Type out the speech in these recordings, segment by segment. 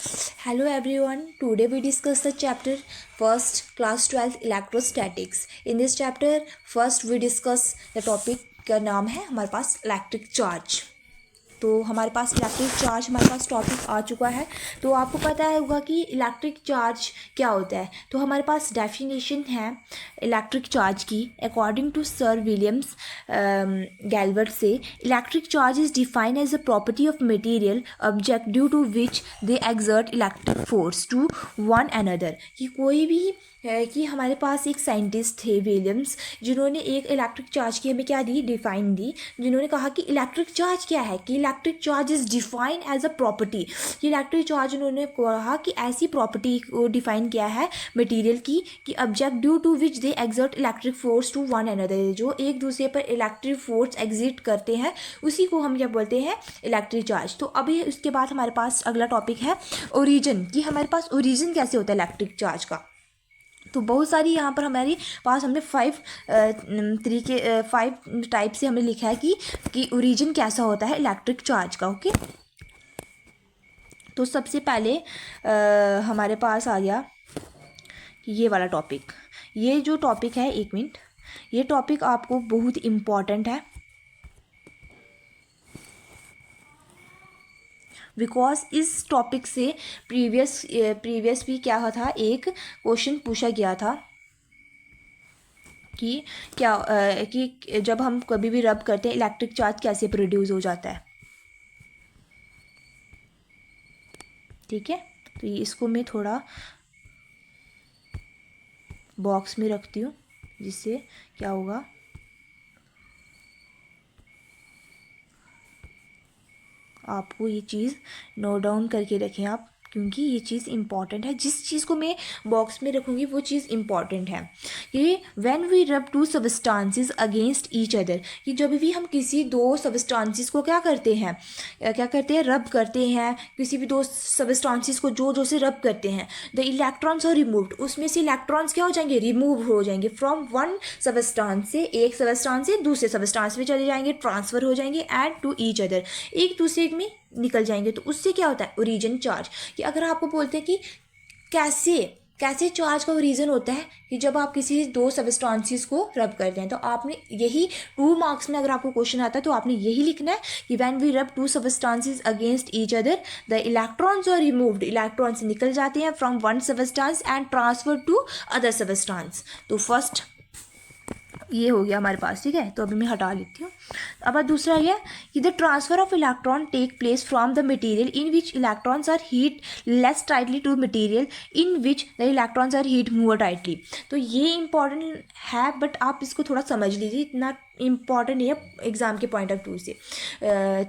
Hello everyone. Today we discuss the chapter first class 12 electrostatics. In this chapter first we discuss the topic का नाम है हमारे पास electric charge. तो हमारे पास electric charge हमारे पास topic आ चुका है. तो आपको पता होगा कि इलेक्ट्रिक चार्ज क्या होता है. तो हमारे पास डेफिनेशन है इलेक्ट्रिक चार्ज की अकॉर्डिंग टू सर विलियम्स गैल्वर्ट से. Electric charge is defined as a property of material object due to which they exert electric force to one another. कि कोई भी कि हमारे पास एक साइंटिस्ट थे विलियम्स, जिन्होंने एक इलेक्ट्रिक चार्ज की हमें क्या दी, डिफाइन दी. जिन्होंने कहा कि इलेक्ट्रिक चार्ज क्या है, कि electric charge is define as a property. कि इलेक्ट्रिक चार्ज उन्होंने कहा कि ऐसी प्रॉपर्टी को डिफाइन किया है मटेरियल की कि object due to which they exert electric force to one another. जो एक दूसरे पर इलेक्ट्रिक फोर्स एग्जिट करते हैं उसी को हम क्या बोलते हैं, इलेक्ट्रिक चार्ज. तो अभी उसके बाद हमारे पास अगला टॉपिक है ओरिजिन. कि हमारे पास ओरिजिन कैसे होता है इलेक्ट्रिक चार्ज का. तो बहुत सारी यहाँ पर हमारी पास हमने 5 टाइप से हमने लिखा है कि ओरिजिन कैसा होता है इलेक्ट्रिक चार्ज का. ओके, तो सबसे पहले हमारे पास आ गया ये वाला टॉपिक. ये जो टॉपिक है, एक मिनट, ये टॉपिक आपको बहुत इम्पॉर्टेंट है बिकॉज इस टॉपिक से प्रीवियस भी क्या हुआ था, एक क्वेश्चन पूछा गया था कि क्या कि जब हम कभी भी रब करते हैं इलेक्ट्रिक चार्ज कैसे प्रोड्यूस हो जाता है. ठीक है, तो इसको मैं थोड़ा बॉक्स में रखती हूँ जिससे क्या होगा, आपको ये चीज़ नोट डाउन करके रखें आप, क्योंकि ये चीज़ इंपॉर्टेंट है. जिस चीज़ को मैं बॉक्स में रखूँगी वो चीज़ इंपॉर्टेंट है. कि when we rub two substances against each other, कि जब भी हम किसी दो सबस्टांसेस को क्या करते हैं, रब करते हैं, किसी भी दो सबस्टांसेस को जो से रब करते हैं, द इलेक्ट्रॉन्स आर रिमूव्ड, उसमें से इलेक्ट्रॉन्स क्या हो जाएंगे, रिमूव हो जाएंगे फ्रॉम वन सबस्टांस से, एक सबस्टांस से दूसरे सबस्टांस में चले जाएंगे, ट्रांसफर हो जाएंगे एंड टू ईच अदर, एक दूसरे में निकल जाएंगे. तो उससे क्या होता है, ओरिजिन चार्ज. कि अगर आपको बोलते हैं कि कैसे चार्ज का ओरिजिन होता है, कि जब आप किसी दो सबस्टांसेस को रब करते हैं, तो आपने यही 2 मार्क्स में अगर आपको क्वेश्चन आता है तो आपने यही लिखना है कि when we rub two substances against each other the electrons are removed, electrons निकल जाते हैं from one substance and transfer to other substance. तो फर्स्ट ये हो गया हमारे पास. ठीक है, तो अभी मैं हटा लेती हूँ. अब दूसरा ये कि the transfer of electron take place from the material in which electrons are held less tightly to material in which the electrons are held more tightly. तो ये इंपॉर्टेंट है, बट आप इसको थोड़ा समझ लीजिए, इतना इंपॉर्टेंट नहीं है एग्जाम के पॉइंट ऑफ व्यू से.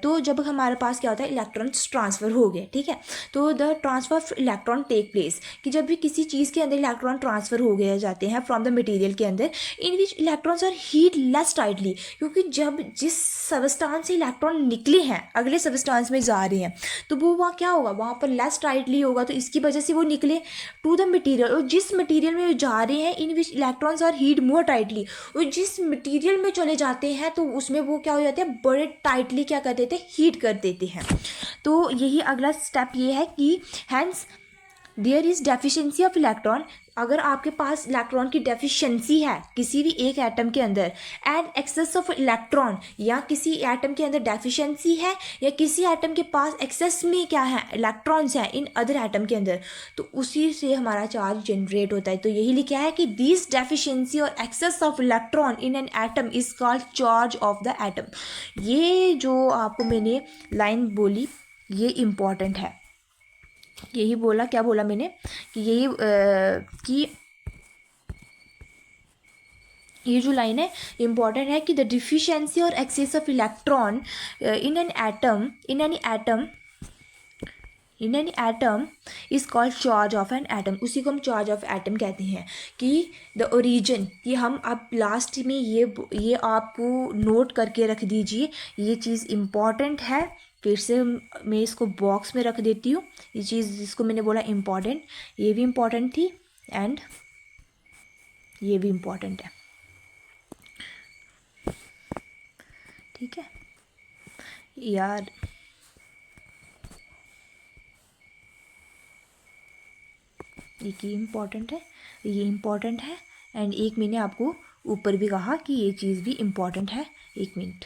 तो जब हमारे पास क्या होता है, इलेक्ट्रॉन्स ट्रांसफ़र हो गए. ठीक है, तो the transfer of electron take place, कि जब भी किसी चीज़ के अंदर इलेक्ट्रॉन ट्रांसफ़र हो गए जाते हैं फ्रॉम द मटेरियल के अंदर, in which electrons are held less tightly, क्योंकि जब जिस सबस्टांस से इलेक्ट्रॉन निकले हैं अगले सबस्टांस में जा रहे हैं, तो वो वहाँ क्या होगा, वहाँ पर लेस टाइटली होगा. तो इसकी वजह से वो निकले टू द मटीरियल, और जिस मटीरियल में वो जा रहे हैं in which electrons are held more tightly, और जिस मटीरियल में चले जाते हैं तो उसमें वो क्या हो जाते हैं, बड़े टाइटली क्या कर देते हैं, हीट कर देते हैं. तो यही अगला स्टेप ये है कि hence there is deficiency of electron. अगर आपके पास इलेक्ट्रॉन की डेफिशिएंसी है किसी भी एक एटम के अंदर, एंड एक्सेस ऑफ इलेक्ट्रॉन, या किसी एटम के अंदर डेफिशिएंसी है, या किसी एटम के पास एक्सेस में क्या है, इलेक्ट्रॉन्स हैं इन अदर एटम के अंदर, तो उसी से हमारा चार्ज जनरेट होता है. तो यही लिखा है कि this deficiency or excess of electron in an atom is called charge of the atom. ये जो आपको मैंने लाइन बोली ये इम्पॉर्टेंट है. यही बोला, क्या बोला मैंने, कि यही कि ये जो लाइन है इम्पॉर्टेंट है, कि the deficiency or excess of electron in an atom is called charge of an atom. उसी को हम चार्ज ऑफ एटम कहते हैं. कि द ओरिजिन, कि हम अब लास्ट में ये आपको नोट करके रख दीजिए, ये चीज़ इम्पॉर्टेंट है. फिर से मैं इसको बॉक्स में रख देती हूँ. ये चीज़ जिसको मैंने बोला इम्पॉर्टेंट, ये भी इम्पॉर्टेंट थी एंड ये भी इम्पॉर्टेंट है. ठीक है यार, एक ये इम्पॉर्टेंट है, ये इम्पॉर्टेंट है, एंड एक मैंने आपको ऊपर भी कहा कि ये चीज़ भी इम्पॉर्टेंट है। 1 मिनट।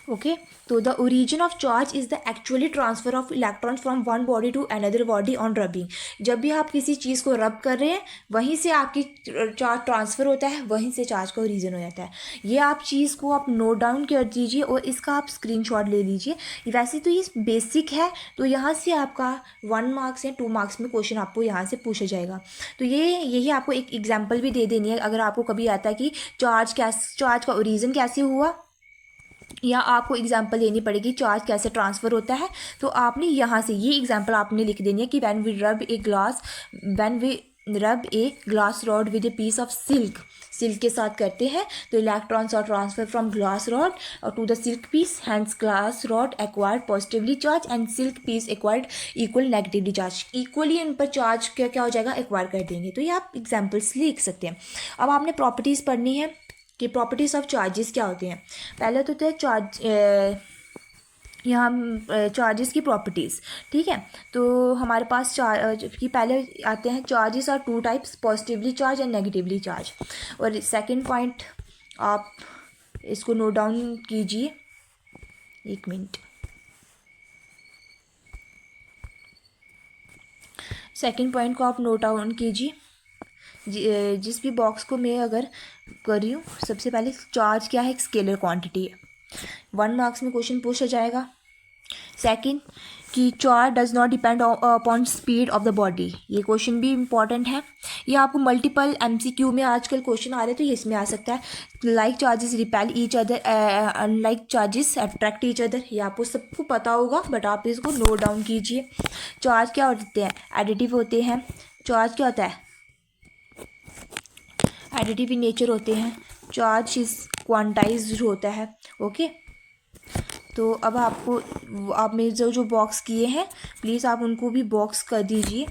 ओके, तो the origin of charge is the actually transfer of electron from one body to another body on rubbing. जब भी आप किसी चीज़ को रब कर रहे हैं वहीं से आपकी चार्ज ट्रांसफ़र होता है, वहीं से चार्ज का ओरिजिन हो जाता है। ये आप चीज़ को आप नोट डाउन कर दीजिए और इसका आप स्क्रीनशॉट ले लीजिए। वैसे तो ये बेसिक है, तो यहाँ से आपका 1 मार्क्स या 2 मार्क्स में क्वेश्चन आपको यहाँ से पूछा जाएगा। तो यही आपको एक एग्जाम्पल भी दे देनी है अगर आपको कभी आता है कि चार्ज का ओरिजिन कैसे हुआ, या आपको एग्जाम्पल लेनी पड़ेगी चार्ज कैसे ट्रांसफ़र होता है, तो आपने यहाँ से ये एग्जाम्पल आपने लिख देनी है कि when we rub a glass rod with a piece of silk के साथ करते हैं तो electrons are transfer from glass rod to the silk piece, hence glass rod acquired positively charge and silk piece acquired equal negatively charge. Equally इन पर charge क्या हो जाएगा, एक्वायर कर देंगे। तो ये आप एग्जाम्पल्स लिख सकते हैं। अब आपने प्रॉपर्टीज़ पढ़नी है कि प्रॉपर्टीज़ ऑफ चार्जेस क्या होते हैं। पहले तो है यहाँ चार्जेस की प्रॉपर्टीज़, ठीक है। तो हमारे पास कि पहले आते हैं charges are 2 types, positively charge and negatively charge. और सेकंड पॉइंट आप इसको नोट डाउन कीजिए, 1 मिनट। सेकंड पॉइंट को आप नोट डाउन कीजिए। जिस भी बॉक्स को मैं अगर कर रही हूँ, सबसे पहले चार्ज क्या है, एक स्केलर क्वांटिटी है, 1 मार्क्स में क्वेश्चन पूछा जाएगा। सेकंड कि charge does not depend upon speed of the body, ये क्वेश्चन भी इंपॉर्टेंट है। ये आपको मल्टीपल MCQ में आजकल क्वेश्चन आ रहे तो ये इसमें आ सकता है। Like charges repel each other, unlike charges attract each other, ये आपको सबको पता होगा बट आप इसको नोट डाउन कीजिए। चार्ज क्या होते हैं, एडिटिव होते हैं। चार्ज क्या होता है, एडिटिव इन नेचर होते हैं। चार्ज इज क्वांटाइज्ड होता है। ओके, तो अब आप मेरे जो बॉक्स किए हैं प्लीज़ आप उनको भी बॉक्स कर दीजिए।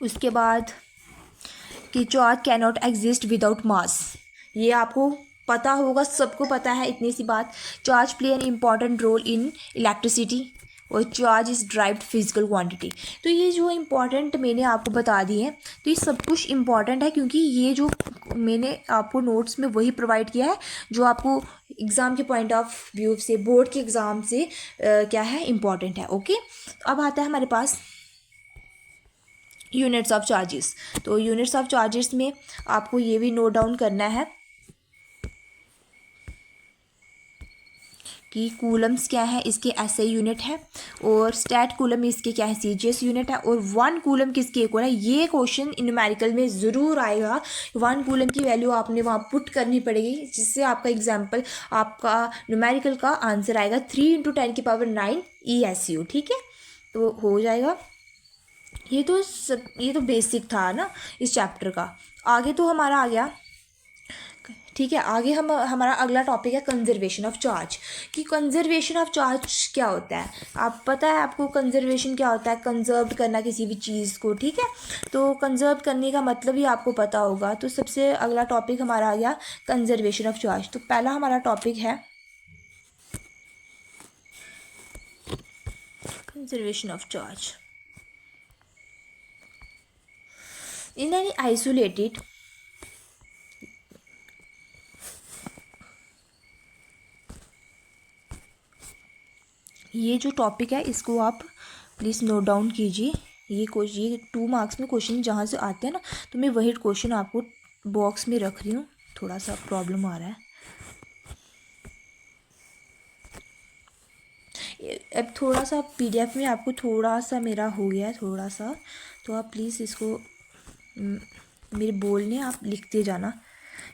उसके बाद कि charge can not exist without mass, ये आपको पता होगा, सबको पता है इतनी सी बात। Charge play an important role in electricity और charge is derived physical quantity. तो ये जो इम्पॉर्टेंट मैंने आपको बता दिए हैं, तो ये सब कुछ इम्पॉर्टेंट है क्योंकि ये जो मैंने आपको नोट्स में वही प्रोवाइड किया है जो आपको एग्ज़ाम के पॉइंट ऑफ व्यू से, बोर्ड के एग्ज़ाम से क्या है, इम्पॉर्टेंट है। ओके, अब आता है हमारे पास यूनिट्स ऑफ चार्जेस। तो यूनिट्स ऑफ चार्जेस में आपको ये भी नोट डाउन करना है कि कूलम्स क्या है, इसके SI यूनिट है, और स्टैट कूलम इसके क्या है, CGS यूनिट है, और 1 कूलम किसके इक्वल है। ये क्वेश्चन न्यूमेरिकल में ज़रूर आएगा। 1 कूलम की वैल्यू आपने वहाँ पुट करनी पड़ेगी जिससे आपका एग्जाम्पल, आपका न्यूमेरिकल का आंसर आएगा 3 × 10⁹ ESU। ठीक है, तो हो जाएगा। ये तो बेसिक था ना इस चैप्टर का। आगे तो हमारा आ गया, ठीक है। आगे हमारा अगला टॉपिक है कंजर्वेशन ऑफ चार्ज। कि कंजर्वेशन ऑफ चार्ज क्या होता है, आप पता है आपको कंजर्वेशन क्या होता है, कंजर्व करना किसी भी चीज़ को, ठीक है। तो कंजर्व करने का मतलब ही आपको पता होगा। तो सबसे अगला टॉपिक हमारा आ गया कंजर्वेशन ऑफ चार्ज। तो पहला हमारा टॉपिक है conservation of charge in any isolated ये जो टॉपिक है इसको आप प्लीज़ नोट डाउन कीजिए। ये 2 मार्क्स में क्वेश्चन जहाँ से आते हैं ना, तो मैं वही क्वेश्चन आपको बॉक्स में रख रही हूँ। थोड़ा सा प्रॉब्लम आ रहा है, अब थोड़ा सा PDF में आपको थोड़ा सा मेरा हो गया है थोड़ा सा, तो आप प्लीज़ इसको मेरे बोलने आप लिखते जाना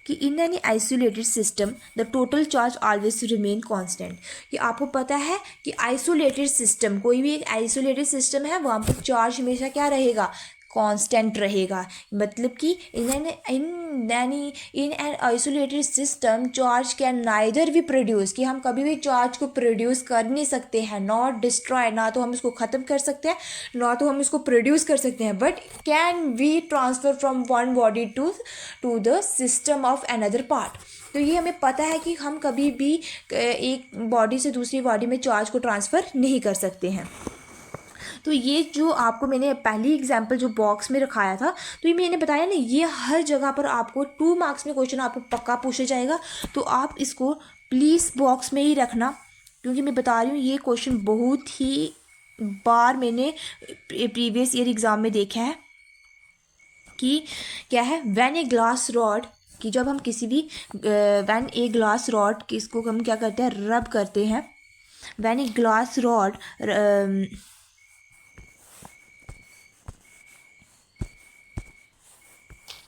कि in any isolated system the total charge always remain constant. कि आपको पता है कि आइसोलेटेड सिस्टम, कोई भी एक आइसोलेटेड सिस्टम है वहाँ पर चार्ज हमेशा क्या रहेगा, कांस्टेंट रहेगा। मतलब कि in an isolated system charge can neither be produce, कि हम कभी भी चार्ज को प्रोड्यूस कर नहीं सकते हैं, नॉट डिस्ट्रॉय, ना तो हम इसको ख़त्म कर सकते हैं ना तो हम इसको प्रोड्यूस कर सकते हैं, but can be transfer from one body to the system of another part. तो ये हमें पता है कि हम कभी भी एक बॉडी से दूसरी बॉडी में चार्ज को ट्रांसफ़र नहीं कर सकते हैं। तो ये जो आपको मैंने पहली एग्जांपल जो बॉक्स में रखाया था, तो ये मैंने बताया ना, ये हर जगह पर आपको 2 मार्क्स में क्वेश्चन आपको पक्का पूछा जाएगा। तो आप इसको प्लीज़ बॉक्स में ही रखना, क्योंकि मैं बता रही हूँ ये क्वेश्चन बहुत ही बार मैंने प्रीवियस ईयर एग्ज़ाम में देखा है कि क्या है, व्हेन ए ग्लास रॉड, कि जब हम किसी भी व्हेन ए ग्लास रॉड, किसको हम क्या करते हैं, रब करते हैं, when A glass rod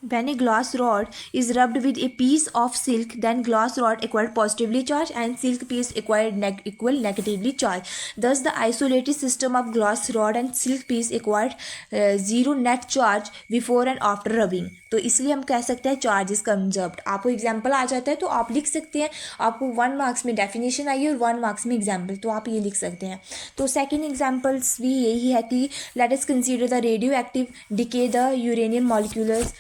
when a glass rod is rubbed with a piece of silk, then glass rod acquired positively charged and silk piece acquired equal negatively charged. Thus the isolated system of glass rod and silk piece acquired zero net charge before and after rubbing. तो इसलिए हम कह सकते हैं charge is conserved. आपको example आ जाता है तो आप लिख सकते हैं, आपको 1 मार्क्स में डेफिनेशन आई और 1 मार्क्स में एग्जाम्पल, तो आप ये लिख सकते हैं। तो सेकेंड एग्जाम्पल्स भी यही है कि let us consider the radioactive decay the uranium moleculars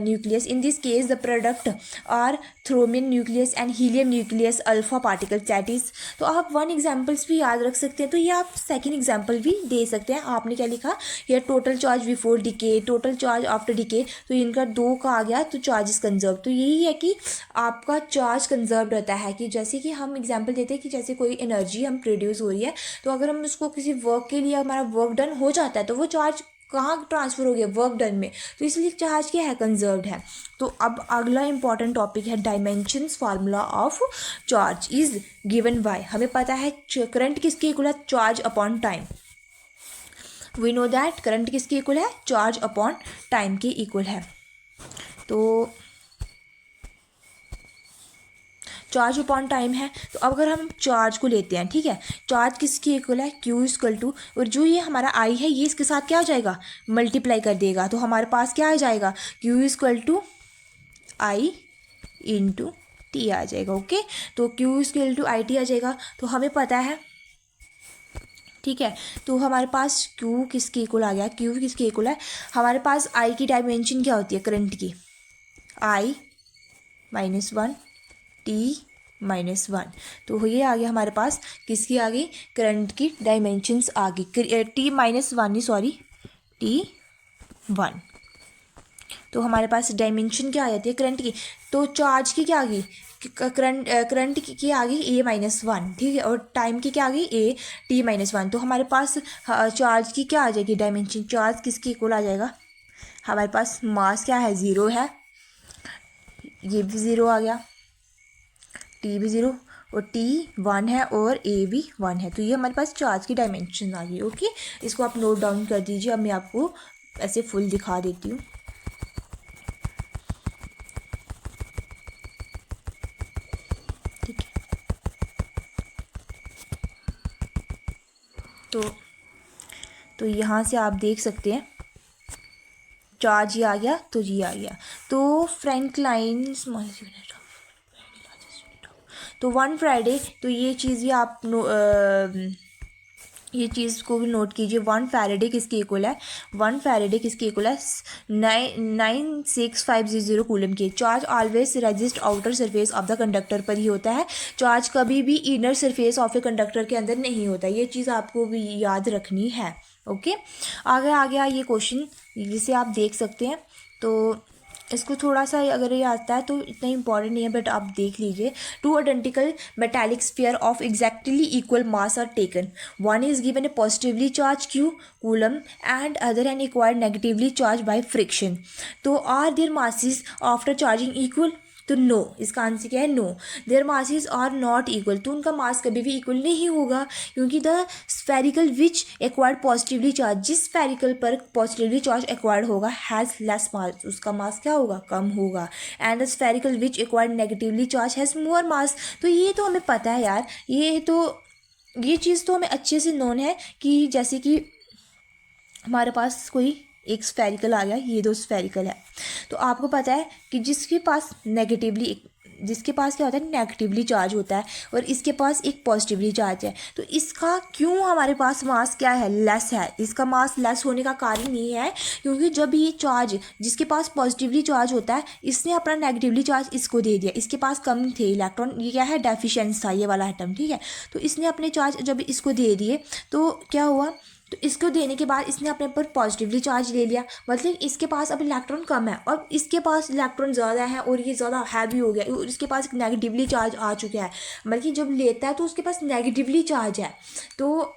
nucleus. In this case the product are thromium nucleus and helium nucleus alpha particles, that is। तो आप 1 एग्जाम्पल्स भी याद रख सकते हैं, तो ये आप सेकेंड एग्जाम्पल भी दे सकते हैं। आपने क्या लिखा, ये total charge before decay, total charge after decay, तो इनका 2 का आ गया, तो चार्ज इज कंजर्व। तो यही है कि आपका चार्ज कंजर्व रहता है, कि जैसे कि हम एग्जाम्पल देते हैं कि जैसे कोई एनर्जी हम प्रोड्यूस हो रही है, तो अगर हम उसको किसी वर्क के लिए हमारा वर्क डन हो जाता है, तो वो चार्ज कहाँ ट्रांसफ़र हो गया, वर्क डन में, तो इसलिए चार्ज क्या है, कंजर्व्ड है। तो अब अगला इंपॉर्टेंट टॉपिक है dimensions formula of charge is given by. हमें पता है करंट किसके इक्वल है, charge upon time. We know that current किसके इक्वल है, चार्ज अपॉन टाइम के इक्वल है। तो चार्ज अपॉन टाइम है, तो अब अगर हम चार्ज को लेते हैं, ठीक है, चार्ज किसकी इक्वल है, Q इक्वल टू, और जो ये हमारा I है ये इसके साथ क्या हो जाएगा, मल्टीप्लाई कर देगा, तो हमारे पास क्या आ जाएगा, Q equal to I into T आ जाएगा। ओके, तो Q equal to I T आ जाएगा। तो हमें पता है, ठीक है, तो हमारे पास Q किसके इक्वल आ गया, Q किसके इक्वल है, हमारे पास I की डायमेंशन क्या होती है करंट की, I -1 T -1, तो ये आ गया हमारे पास, किसकी आ गई, करंट की डायमेंशंस आ गई, T-1 नहीं सॉरी T1। तो हमारे पास डायमेंशन क्या आ जाती है करंट की, तो चार्ज की क्या आ गई, करंट की आ गई A-1, ठीक है, और टाइम की क्या आ गई T-1। तो हमारे पास चार्ज की क्या आ जाएगी डायमेंशन, चार्ज किसकी इक्वल आ जाएगा, हमारे पास मास क्या है, 0 है, ये भी 0 आ गया, T भी 0 और T 1 है और A भी 1 है। तो ये हमारे पास चार्ज की डायमेंशन आ गई। ओके, इसको आप नोट डाउन कर दीजिए, अब मैं आपको ऐसे फुल दिखा देती हूँ। ठीक है, तो यहाँ से आप देख सकते हैं चार्ज ये आ गया, तो ये आ गया। तो फ्रैंकलाइन तो 1 फ्राइडे, तो ये चीज़ भी आप ये चीज़ को भी नोट कीजिए, 1 फैराडे किसके इक्वल है, 1 फैराडे किसके इक्वल है, 96500 कूलम के। Charge always resist outer surface of the conductor पर ही होता है, चार्ज कभी भी inner surface of a conductor के अंदर नहीं होता, ये चीज़ आपको भी याद रखनी है। ओके, आगे आ गया ये क्वेश्चन, जिसे आप देख सकते हैं। तो इसको थोड़ा सा अगर ये आता है तो इतना इंपॉर्टेंट नहीं है, बट आप देख लीजिए। 2 identical metallic sphere of exactly equal mass are taken, one is given a positively charge Q coulomb and other and acquired negatively charge by friction. तो are there masses after charging equal, तो no, इसका answer क्या है, no. There masses are not equal, तो उनका mass कभी भी equal नहीं होगा, क्योंकि the spherical which acquired positively charge, जिस स्फेरिकल पर पॉजिटिवली चार्ज एक्वायर्ड होगा हैज़ लेस मास, उसका मास क्या होगा, कम होगा, and the spherical which acquired negatively charge has more mass. तो ये तो हमें पता है यार, ये चीज़ तो हमें अच्छे से नोन है कि जैसे कि हमारे पास कोई एक स्फेरिकल आ गया, ये 2 स्फेरिकल है। तो आपको पता है कि जिसके पास क्या होता है, नेगेटिवली चार्ज होता है, और इसके पास एक पॉजिटिवली चार्ज है। तो इसका क्यों हमारे पास मास क्या है, लेस है। इसका मास लेस होने का कारण ये है क्योंकि जब ये चार्ज जिसके पास पॉजिटिवली चार्ज होता है, इसने अपना नेगेटिवली चार्ज इसको दे दिया, इसके पास कम थे इलेक्ट्रॉन, ये क्या है, डेफिशिएंस था ये वाला एटम, ठीक है। तो इसने अपने चार्ज जब इसको दे दिए तो क्या हुआ, तो इसको देने के बाद इसने अपने ऊपर पॉजिटिवली चार्ज ले लिया, मतलब इसके पास अब इलेक्ट्रॉन कम है और इसके पास इलेक्ट्रॉन ज़्यादा है और ये ज़्यादा हैवी हो गया और इसके पास नेगेटिवली चार्ज आ चुका है। बल्कि जब लेता है तो उसके पास नेगेटिवली चार्ज है। तो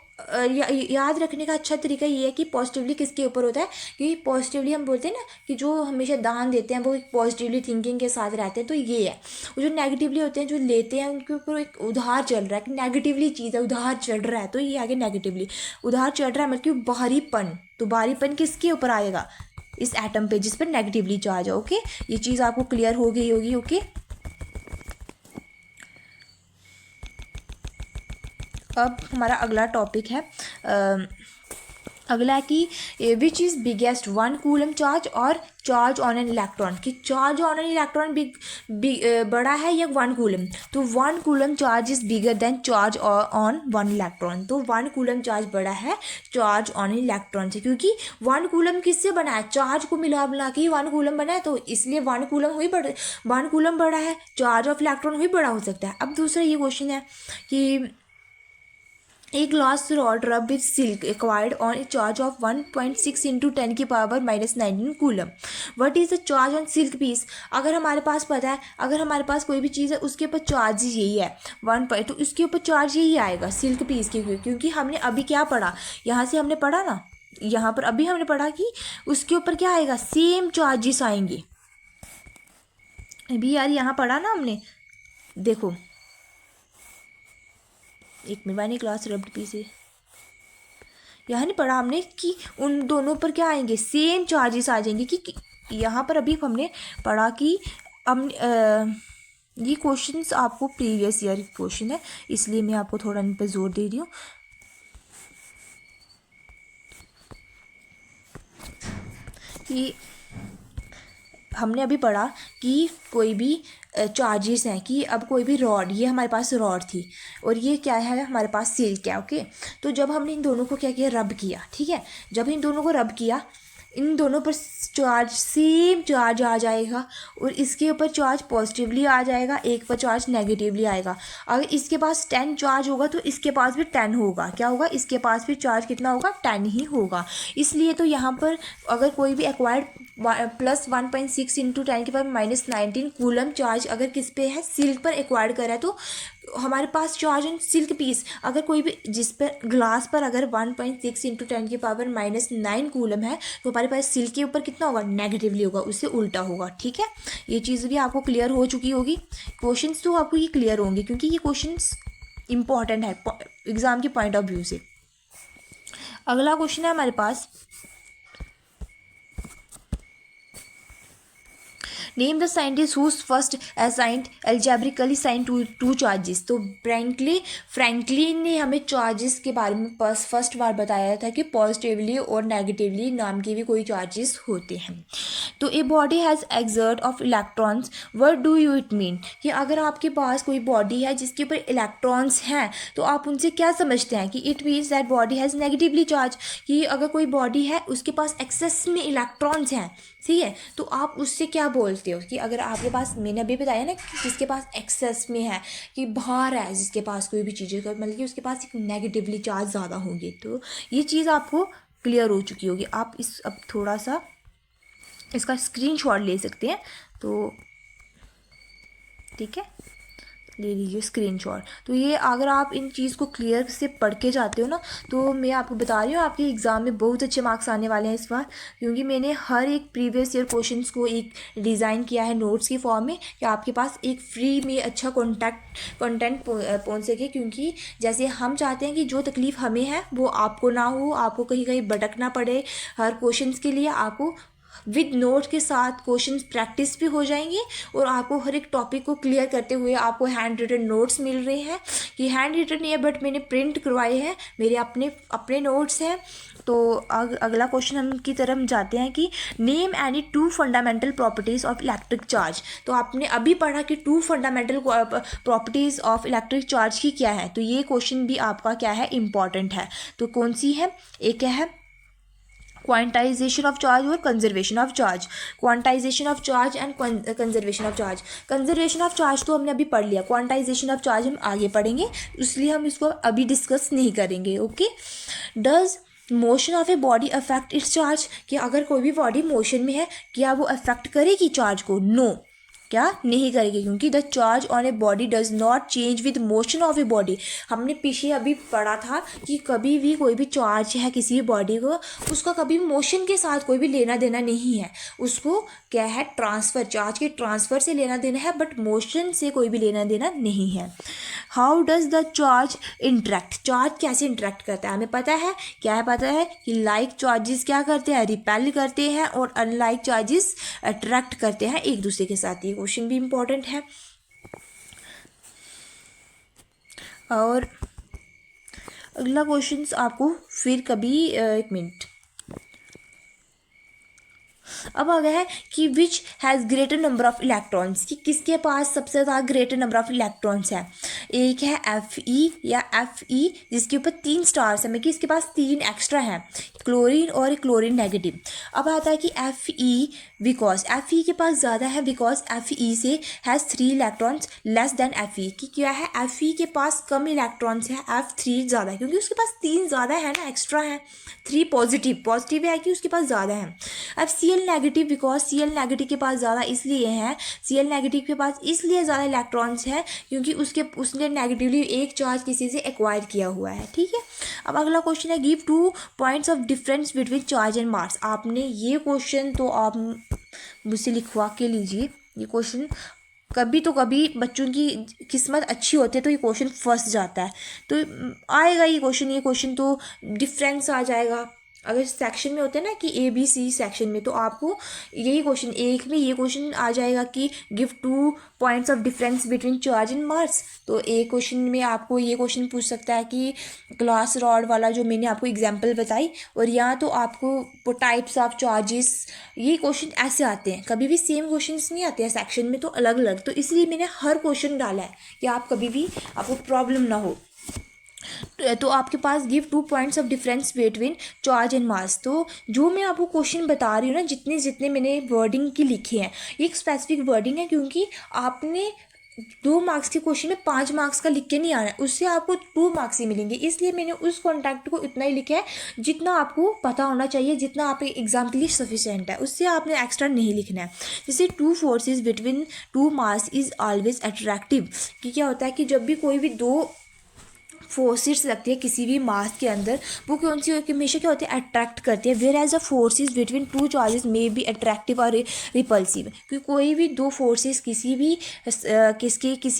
याद रखने का अच्छा तरीका ये है कि पॉजिटिवली किसके ऊपर होता है, क्योंकि पॉजिटिवली हम बोलते हैं ना कि जो हमेशा दान देते हैं वो एक पॉजिटिवली थिंकिंग के साथ रहते हैं, तो ये है। वो जो नेगेटिवली होते हैं, जो लेते हैं, उनके ऊपर एक उधार चल रहा है कि नेगेटिवली चीज़ है, उधार चढ़ रहा है, तो ये आगे नेगेटिवली उधार चढ़ रहा है, मतलब बाहरीपन। तो बाहरीपन किसके ऊपर आएगा, इस एटम पे जिस पर नेगेटिवली चार्ज है। ओके, ये चीज़ आपको क्लियर हो गई होगी। ओके, अब हमारा अगला टॉपिक है, अगला है कि which is biggest, 1 coulomb charge और चार्ज ऑन एन इलेक्ट्रॉन, कि चार्ज ऑन एन इलेक्ट्रॉन बड़ा है या 1 कूलम। तो 1 coulomb charge is bigger than charge on 1 electron. तो 1 कूलम चार्ज बड़ा है चार्ज ऑन एन इलेक्ट्रॉन से, क्योंकि 1 कूलम किससे बना है, चार्ज को मिला मिला के 1 कूलम बना है, तो इसलिए 1 कूलम बड़ा है, चार्ज ऑफ इलेक्ट्रॉन ही बड़ा हो सकता है। अब दूसरा ये क्वेश्चन है कि a glass rod rubbed with silk acquired on a charge of 1.6 into 10 की power -19 coulomb. What is the charge on silk piece. अगर हमारे पास पता है, अगर हमारे पास कोई भी चीज़ है उसके ऊपर चार्ज ही यही है 1, तो इसके ऊपर चार्ज यही आएगा सिल्क पीस के, क्योंकि हमने अभी क्या पढ़ा, यहाँ से हमने पढ़ा ना, यहाँ पर अभी हमने पढ़ा कि उसके ऊपर क्या आएगा, सेम चार्जेस आएंगे। अभी यार यहाँ पढ़ा ना हमने, देखो एक मिनट, मैंने क्लास रब्ड पी से यहाँ नहीं पढ़ा हमने कि उन दोनों पर क्या आएंगे, सेम चार्जेस आ जाएंगे। कि यहाँ पर अभी हमने पढ़ा कि हम ये क्वेश्चंस आपको प्रीवियस ईयर क्वेश्चन है, इसलिए मैं आपको थोड़ा इन पर जोर दे रही हूँ कि हमने अभी पढ़ा कि कोई भी चार्जेस हैं, कि अब कोई भी रॉड, ये हमारे पास रॉड थी और ये क्या है, हमारे पास सिल्क है। ओके, तो जब हमने इन दोनों को क्या किया, रब किया, ठीक है। जब इन दोनों को रब किया, इन दोनों पर चार्ज, सेम चार्ज आ जाएगा और इसके ऊपर चार्ज पॉजिटिवली आ जाएगा, एक पर चार्ज नेगेटिवली आएगा। अगर इसके पास 10 चार्ज होगा तो इसके पास भी 10 होगा। क्या होगा, इसके पास भी चार्ज कितना होगा, 10 ही होगा। इसलिए तो यहाँ पर अगर कोई भी एक्वायर्ड प्लस 1.6 इंटू 10 की पावर -19 कूलम चार्ज अगर किस पे है, सिल्क पर एक्वायर्ड करा है, तो हमारे पास चार्ज ऑन सिल्क पीस, अगर कोई भी जिस पर ग्लास पर अगर 1.6 इंटू 10 की पावर -9 कूलम है, तो हमारे पास सिल्क के ऊपर कितना होगा, नेगेटिवली होगा, उससे उल्टा होगा। ठीक है, ये चीज़ भी आपको क्लियर हो चुकी होगी। क्वेश्चंस तो आपको ये क्लियर होंगे क्योंकि ये क्वेश्चंस इंपॉर्टेंट है एग्जाम के पॉइंट ऑफ व्यू से। अगला क्वेश्चन है हमारे पास, name the scientist who first assigned algebraically sign to charges. तो फ्रैंकलिन ने हमें चार्जेस के बारे में फर्स्ट बार बताया था कि पॉजिटिवली और नेगेटिवली नाम के भी कोई चार्जेस होते हैं। तो a body has exert of electrons, what do you it mean, कि अगर आपके पास कोई बॉडी है जिसके ऊपर इलेक्ट्रॉन्स हैं तो आप उनसे क्या समझते हैं कि it means that body has negatively charge, कि अगर कोई बॉडी है उसके पास एक्सेस में इलेक्ट्रॉन्स हैं, ठीक है, तो आप उससे क्या बोलते हो कि अगर आपके पास, मैंने अभी बताया ना कि जिसके पास एक्सेस में है, कि बाहर है जिसके पास कोई भी चीज़ें का, मतलब कि उसके पास एक नेगेटिवली चार्ज ज़्यादा होंगे। तो ये चीज़ आपको क्लियर हो चुकी होगी। आप इस अब थोड़ा सा इसका स्क्रीनशॉट ले सकते हैं, तो ठीक है, ले लीजिए स्क्रीनशॉट। तो ये अगर आप इन चीज़ को क्लियर से पढ़ के जाते हो ना, तो मैं आपको बता रही हूँ आपके एग्ज़ाम में बहुत अच्छे मार्क्स आने वाले हैं इस बार, क्योंकि मैंने हर एक प्रीवियस ईयर क्वेश्चंस को एक डिज़ाइन किया है नोट्स की फॉर्म में, कि आपके पास एक फ्री में अच्छा कंटेंट पहुँच सके। क्योंकि जैसे हम चाहते हैं कि जो तकलीफ़ हमें है वो आपको ना हो, आपको कहीं कहीं भटकना पड़े, हर क्वेश्चन के लिए आपको विद नोट के साथ क्वेश्चन प्रैक्टिस भी हो जाएंगे और आपको हर एक टॉपिक को क्लियर करते हुए आपको हैंड रिटन नोट्स मिल रहे हैं कि हैंड रिटन नहीं है बट मैंने प्रिंट करवाए हैं, मेरे अपने अपने नोट्स हैं। तो अगला क्वेश्चन हम की तरफ जाते हैं कि name any two fundamental properties of electric charge. तो आपने अभी पढ़ा कि two fundamental properties of electric charge की क्या है, तो ये क्वेश्चन भी आपका क्या है, इंपॉर्टेंट है। तो कौन सी है, एक है क्वांटाइजेशन ऑफ चार्ज और conservation of charge. Quantization of charge and conservation of charge. Conservation of charge तो हमने अभी पढ़ लिया, क्वांटाइजेशन ऑफ चार्ज हम आगे पढ़ेंगे, इसलिए हम इसको अभी डिस्कस नहीं करेंगे। Okay, does motion of a body affect it's charge, कि अगर कोई भी बॉडी मोशन में है क्या वो अफेक्ट करेगी चार्ज को? नो, क्या नहीं करेगी, क्योंकि the charge on a body does not change with motion of a body. हमने पीछे अभी पढ़ा था कि कभी भी कोई भी चार्ज है किसी बॉडी को, उसका कभी मोशन के साथ कोई भी लेना देना नहीं है, उसको क्या है, ट्रांसफ़र, चार्ज के ट्रांसफ़र से लेना देना है, बट मोशन से कोई भी लेना देना नहीं है। How does the charge interact, charge कैसे इंटरेक्ट करता है? हमें पता है, क्या है पता है कि लाइक चार्जेस क्या करते हैं, रिपेल करते हैं, और अनलाइक चार्जेस अट्रैक्ट करते हैं एक दूसरे के साथ। ये क्वेश्चन भी इंपॉर्टेंट है। और अगला क्वेश्चन आपको फिर कभी एक मिनट, अब आ गया है कि which has greater number of electrons, कि किसके पास सबसे ज़्यादा ग्रेटर नंबर ऑफ इलेक्ट्रॉन्स है। एक है Fe या Fe जिसके ऊपर 3 स्टार्स है, मतलब कि इसके पास 3 एक्स्ट्रा हैं, क्लोरीन और क्लोरीन नेगेटिव। अब आता है कि Fe बिकॉज Fe के पास ज़्यादा है, बिकॉज Fe से has 3 electrons less than Fe, कि क्या है, Fe के पास कम इलेक्ट्रॉन्स है, F3 ज़्यादा है, क्योंकि उसके पास 3 ज़्यादा है ना, एक्स्ट्रा है, 3 पॉजिटिव है कि उसके पास ज़्यादा है। अब Cl negative, because Cl negative के पास ज़्यादा इसलिए है, Cl नेगेटिव के पास इसलिए ज़्यादा इलेक्ट्रॉन्स है क्योंकि उसने नेगेटिवली एक चार्ज किसी से एक्वायर किया हुआ है। ठीक है, अब अगला क्वेश्चन है give 2 points of difference between charge and मास। आपने ये क्वेश्चन तो आप मुझसे लिखवा के लीजिए, ये क्वेश्चन कभी तो कभी बच्चों की किस्मत अच्छी होती है तो ये क्वेश्चन फंस जाता है, तो आएगा ये क्वेश्चन तो डिफरेंस आ जाएगा। अगर सेक्शन में होते हैं ना कि ABC सेक्शन में, तो आपको यही क्वेश्चन, एक में ये क्वेश्चन आ जाएगा कि give 2 points of difference between charge and mass. तो एक क्वेश्चन में आपको ये क्वेश्चन पूछ सकता है कि ग्लास रॉड वाला जो मैंने आपको एग्जांपल बताई, और यहाँ तो आपको टाइप्स ऑफ चार्जेस, ये क्वेश्चन ऐसे आते हैं, कभी भी सेम क्वेश्चंस नहीं आते हैं सेक्शन में, तो अलग अलग, तो इसलिए मैंने हर क्वेश्चन डाला है कि आप कभी भी आपको प्रॉब्लम ना हो। तो आपके पास give 2 points of difference between charge and mass. तो जो मैं आपको क्वेश्चन बता रही हूँ ना, जितने जितने मैंने वर्डिंग की लिखे हैं, ये एक स्पेसिफिक वर्डिंग है, क्योंकि आपने 2 मार्क्स के क्वेश्चन में 5 मार्क्स का लिख के नहीं आना है, उससे आपको 2 मार्क्स ही मिलेंगे, इसलिए मैंने उस कॉन्टैक्ट को इतना ही लिखा है जितना आपको पता होना चाहिए, जितना आपके एग्जाम के लिए सफिशिएंट है, उससे आपने एक्स्ट्रा नहीं लिखना है। जैसे 2 forces between 2 mass is always attractive, कि क्या होता है कि जब भी कोई भी 2 फोर्सेस लगती है किसी भी मास के अंदर, वो कौन सी हमेशा क्या होती है, अट्रैक्ट करती है। Whereas a forces between 2 charges may be attractive और रिपल्सिव, क्योंकि कोई भी 2 फोर्सेस किसी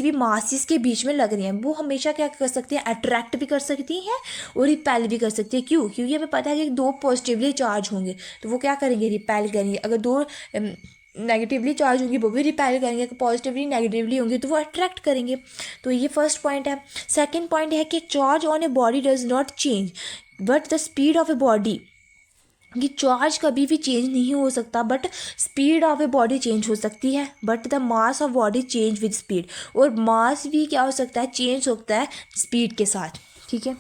भी मासेस के बीच में लग रही हैं, वो हमेशा क्या कर सकती हैं, अट्रैक्ट भी कर सकती हैं और रिपेल भी कर सकती है। क्यों? क्योंकि हमें पता है कि 2 पॉजिटिवली चार्ज होंगे तो वो क्या करेंगे, रिपेल करेंगे। अगर 2 नेगेटिवली चार्ज होंगी वो भी रिपेल करेंगे, पॉजिटिवली नेगेटिवली होंगे तो वो अट्रैक्ट करेंगे। तो ये फर्स्ट पॉइंट है। सेकंड पॉइंट है कि charge on a body does not change but the speed of a body, कि चार्ज कभी भी चेंज नहीं हो सकता but speed of a body change हो सकती है, but the mass of body change with speed, और मास भी क्या हो सकता है, चेंज होता है स्पीड के साथ। ठीक है,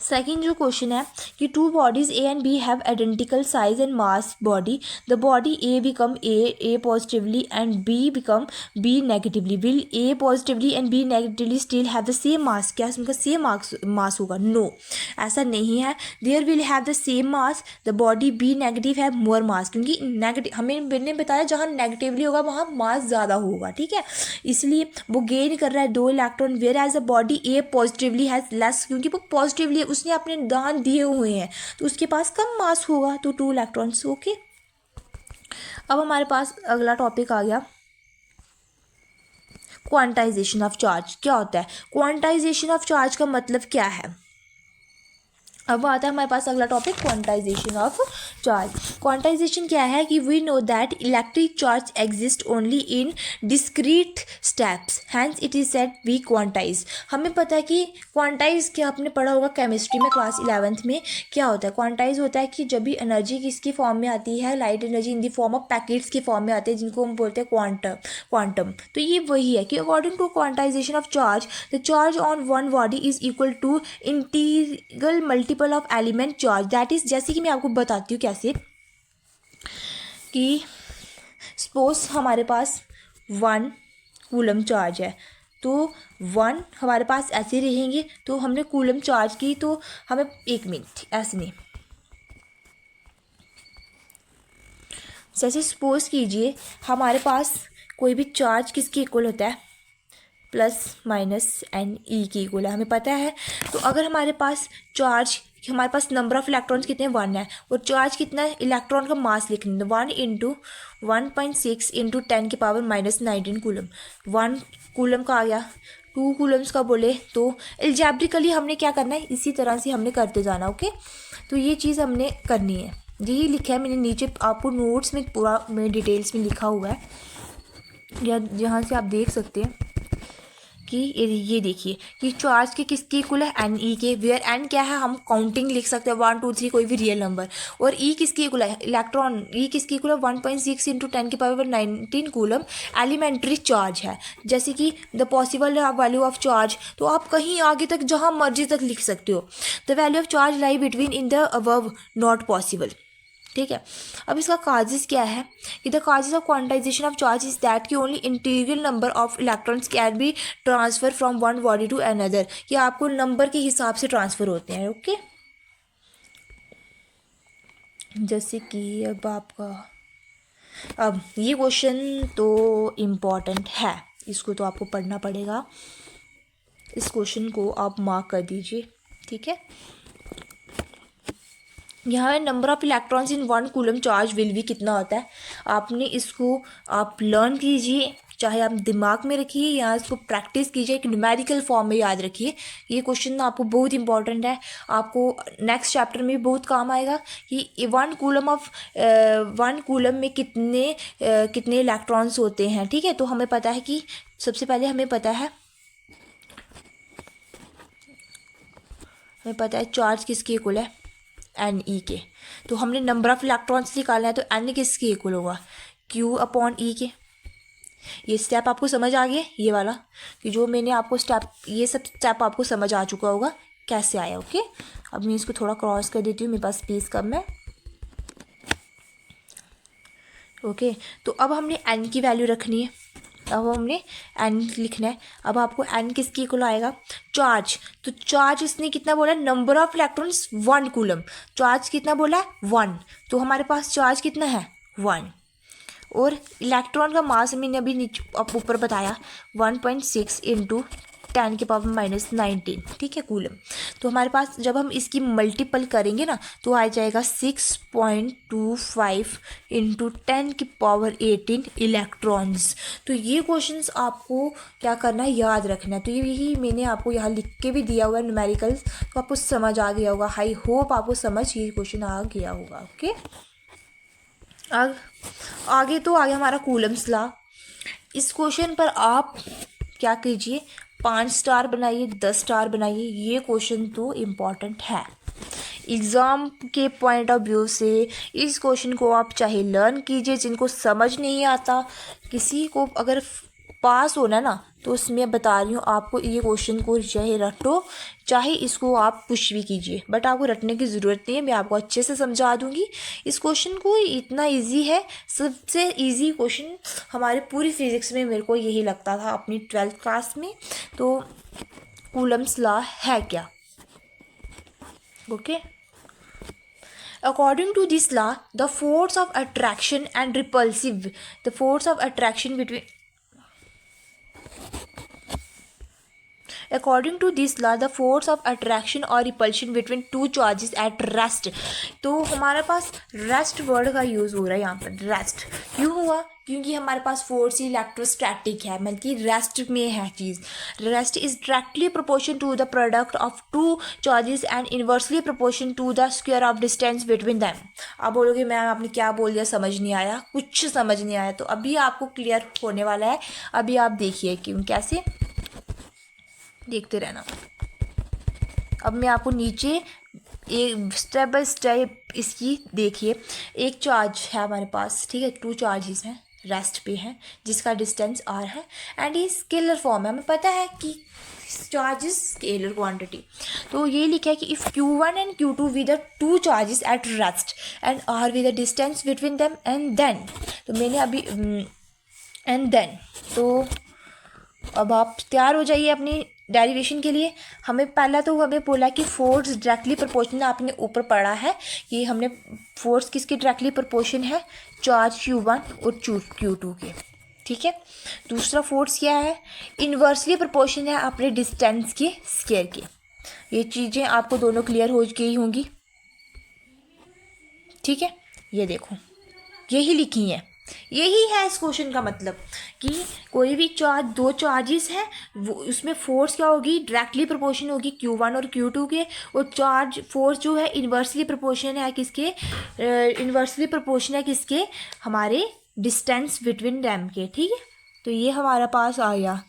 सेकेंड जो क्वेश्चन है कि 2 bodies A and B have identical size and mass body, the body A become A positively and B become B negatively, will A positively and B negatively still have the same mass, क्या उनका same mass होगा? No, ऐसा नहीं है। There will have the same mass, the body B negative have more mass, क्योंकि negative मैंने बताया जहाँ नेगेटिवली होगा वहाँ मास ज़्यादा होगा। ठीक है, इसलिए वो गेन कर रहा है 2 electron, whereas the body A positively has less, क्योंकि वो पॉजिटिवली उसने अपने दान दिए हुए हैं तो उसके पास कम मास होगा, तो 2 इलेक्ट्रॉन्स। ओके, अब हमारे पास अगला टॉपिक आ गया क्वांटाइजेशन ऑफ चार्ज। क्या होता है क्वांटाइजेशन ऑफ चार्ज का मतलब क्या है? अब आता है हमारे पास अगला topic, quantization of charge. Quantization क्या है कि we know that electric charge exist only in discrete steps, hence it is said we quantize. हमें पता है कि क्वांटाइज क्या आपने पढ़ा होगा केमिस्ट्री में क्लास 11th में। क्या होता है क्वांटाइज? होता है कि जब भी एनर्जी किसकी फॉर्म में आती है, light energy in the form of packets की फॉर्म में आती है, जिनको हम बोलते हैं क्वांटम। तो ये वही है कि according to quantization of charge, the charge on one body is equal to integral multiple of element charge. That is, जैसे कि मैं आपको बताती हूँ कैसे, कि सपोज हमारे पास 1 कूलम चार्ज है, तो 1 हमारे पास ऐसे रहेंगे, तो हमने कूलम चार्ज की, तो हमें 1 मिनट ऐसे नहीं, जैसे सपोज कीजिए हमारे पास कोई भी चार्ज किसके इक्वल होता है, प्लस माइनस एन ई की इक्वल है, हमें पता है। तो अगर हमारे पास चार्ज, हमारे पास नंबर ऑफ इलेक्ट्रॉन्स कितने, 1 है, और चार्ज कितना है, इलेक्ट्रॉन का मास लिखना है, 1 इंटू 1.6 इंटू 10⁻⁻19 कूलम। 1 कूलम का आ गया, 2 कूलम्स का बोले तो एल्जेब्रिकली हमने क्या करना है, इसी तरह से हमने करते जाना। ओके, तो ये चीज़ हमने करनी है। यही लिखा है मैंने नीचे, आपको नोट्स में पूरा मेरे डिटेल्स में लिखा हुआ है, या जहाँ से आप देख सकते हैं कि ये देखिए कि चार्ज के किसकी इक्वल है, एन ई के, वेयर एन क्या है, हम काउंटिंग लिख सकते हैं 1 2 3 कोई भी रियल नंबर, और ई किसकी इक्वल है, इलेक्ट्रॉन, ई किसकी इक्वल है, 1.6 इंटू 10⁻⁹ कूलम एलिमेंट्री चार्ज है। जैसे कि the possible value of charge, तो आप कहीं आगे तक जहाँ मर्जी तक लिख सकते हो, the value of charge lie between in the above not possible. ठीक है, अब इसका काजिस क्या है कि the causes of quantization of charge is that कि only integral number of electrons can be transfer from one body to another, कि आपको नंबर के हिसाब से ट्रांसफ़र होते हैं। ओके, जैसे कि अब आपका, अब ये क्वेश्चन तो इम्पॉर्टेंट है, इसको तो आपको पढ़ना पड़ेगा, इस क्वेश्चन को आप मार्क कर दीजिए। ठीक है, यहाँ number of electrons in 1 coulomb charge will भी कितना होता है, आपने इसको आप लर्न कीजिए, चाहे आप दिमाग में रखिए या इसको प्रैक्टिस कीजिए, एक न्यूमेरिकल फॉर्म में याद रखिए। ये क्वेश्चन आपको बहुत इंपॉर्टेंट है, आपको नेक्स्ट चैप्टर में भी बहुत काम आएगा कि 1 कूलम में कितने इलेक्ट्रॉन्स होते हैं। ठीक है, तो हमें पता है कि सबसे पहले हमें पता है चार्ज किसके इक्वल है, एन ई के। तो हमने नंबर ऑफ इलेक्ट्रॉन्स निकालना है, तो एन किसके इक्वल होगा, क्यू अपॉन ई के। ये स्टेप आपको समझ आ गया, ये वाला कि जो मैंने आपको स्टेप, ये सब स्टेप आपको समझ आ चुका होगा कैसे आया। ओके, अब मैं इसको थोड़ा क्रॉस कर देती हूँ, मेरे पास स्पेस कम है। ओके, तो अब हमने एन की वैल्यू रखनी है, अब हमने एन लिखना है। अब आपको एन किसकी इक्वल आएगा, चार्ज, तो चार्ज इसने कितना बोला, number of electrons 1 coulomb, charge कितना बोला है 1, तो हमारे पास चार्ज कितना है 1, और इलेक्ट्रॉन का मास मैंने अभी नीचे ऊपर बताया 1.6 इंटू 10⁻⁻19। ठीक है, कूलम। तो हमारे पास जब हम इसकी मल्टीपल करेंगे ना, तो आ जाएगा 6.25 इंटू 10⁻18 इलेक्ट्रॉन्स। तो ये क्वेश्चंस आपको क्या करना है, याद रखना है। तो यही मैंने आपको यहाँ लिख के भी दिया हुआ है न्यूमेरिकल्स, तो आपको समझ आ गया होगा, आई होप आपको समझ ये क्वेश्चन आ गया होगा। ओके, आगे तो आगे हमारा कूलम्स लॉ। इस क्वेश्चन पर आप क्या कीजिए, 5 स्टार बनाइए, 10 स्टार बनाइए, ये क्वेश्चन तो इम्पॉर्टेंट है एग्ज़ाम के पॉइंट ऑफ व्यू से। इस क्वेश्चन को आप चाहे लर्न कीजिए, जिनको समझ नहीं आता, किसी को अगर पास होना है ना, तो उसमें बता रही हूँ आपको, ये क्वेश्चन को चाहे रटो चाहे इसको आप पुश भी कीजिए, बट आपको रटने की ज़रूरत नहीं है, मैं आपको अच्छे से समझा दूँगी। इस क्वेश्चन को इतना इजी है, सबसे इजी क्वेश्चन हमारे पूरी फिज़िक्स में, मेरे को यही लगता था अपनी 12th क्लास में। तो कूलम्स लॉ है क्या, okay. According to this law, the force of attraction and repulsive, the force of attraction between according to this law the force of attraction और repulsion between two charges at rest. तो हमारे पास rest word का use हो रहा है यहाँ पर। रेस्ट क्यों हुआ? क्योंकि हमारे पास फोर्स इलेक्ट्रोस्टैटिक है, मतलब कि रेस्ट में है चीज़। Rest is directly proportion to the product of two charges and inversely proportion to the square of distance between them. आप बोलोगे मैम आपने क्या बोल दिया, समझ नहीं आया, कुछ समझ नहीं आया, तो अभी आपको क्लियर होने वाला है। अभी आप देखिए क्यों, कैसे, देखते रहना। अब मैं आपको नीचे एक स्टेप बाय स्टेप इसकी देखिए। एक चार्ज है हमारे पास, ठीक है, टू चार्जेस हैं, रेस्ट पे है, जिसका डिस्टेंस आर है एंड ये स्केलर फॉर्म है। हमें पता है कि चार्जेस स्केलर क्वांटिटी। तो ये लिखा है कि if Q1 and Q2 with the two charges at rest and r with the distance between them and then. तो मैंने अभी एंड देन, तो अब आप तैयार हो जाइए अपनी डेरिवेशन के लिए। हमें पहला तो हमें बोला कि फोर्स डायरेक्टली प्रोपोर्शनल, आपने ऊपर पढ़ा है कि हमने फोर्स किसके डायरेक्टली प्रोपोर्शन है, चार्ज Q1 और Q2 के, ठीक है। दूसरा फोर्स क्या है, इन्वर्सली प्रोपोर्शन है अपने डिस्टेंस के स्क्वायर के। ये चीज़ें आपको दोनों क्लियर हो गई होंगी, ठीक है। ये देखो यही लिखी है, यही है इस क्वेश्चन का मतलब कि कोई भी चार्ज, दो चार्जेस हैं, वो उसमें फोर्स क्या होगी, डायरेक्टली प्रोपोर्शन होगी Q1 और Q2 के, और चार्ज फोर्स जो है इन्वर्सली प्रोपोर्शन है किसके, इन्वर्सली प्रोपोर्शन है किसके, हमारे डिस्टेंस बिटवीन डैम के, ठीक है। तो ये हमारा पास आ गया।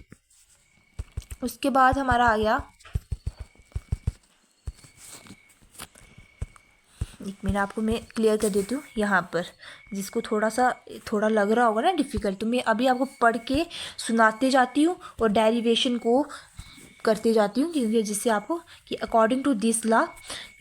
उसके बाद हमारा आ गया, एक मिनट आपको मैं क्लियर कर देती हूँ यहाँ पर, जिसको थोड़ा लग रहा होगा ना डिफ़िकल्ट, तो मैं अभी आपको पढ़ के सुनाते जाती हूँ और डेरिवेशन को करते जाती हूँ, क्योंकि जिससे आपको कि अकॉर्डिंग टू दिस लॉ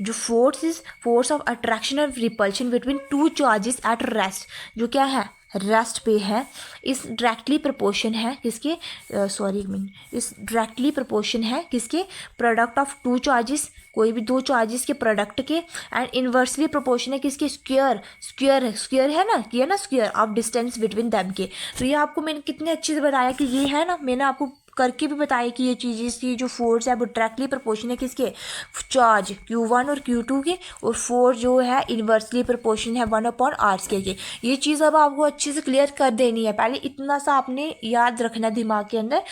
जो फोर्स ऑफ अट्रैक्शन और repulsion between two charges at rest, जो क्या है, रेस्ट पे है, इस डायरेक्टली प्रोपोर्शन है किसके, इस डायरेक्टली प्रोपोर्शन है किसके, प्रोडक्ट ऑफ टू चार्जेस, कोई भी दो चार्जेस के प्रोडक्ट के, एंड इन्वर्सली प्रोपोर्शन है किसके, स्क्वायर है ना, किया ना, square of distance between them के। तो ये आपको मैंने कितने अच्छे से बताया कि ये है ना, मैंने आपको करके भी बताया कि ये चीज़ें की जो फोर्स है वो डायरेक्टली प्रोपोर्शन है किसके, चार्ज Q1 और Q2 के, और फोर्स जो है इन्वर्सली प्रोपोर्शन है 1/r के। ये चीज़ अब आपको अच्छे से क्लियर कर देनी है। पहले इतना सा आपने याद रखना दिमाग के अंदर,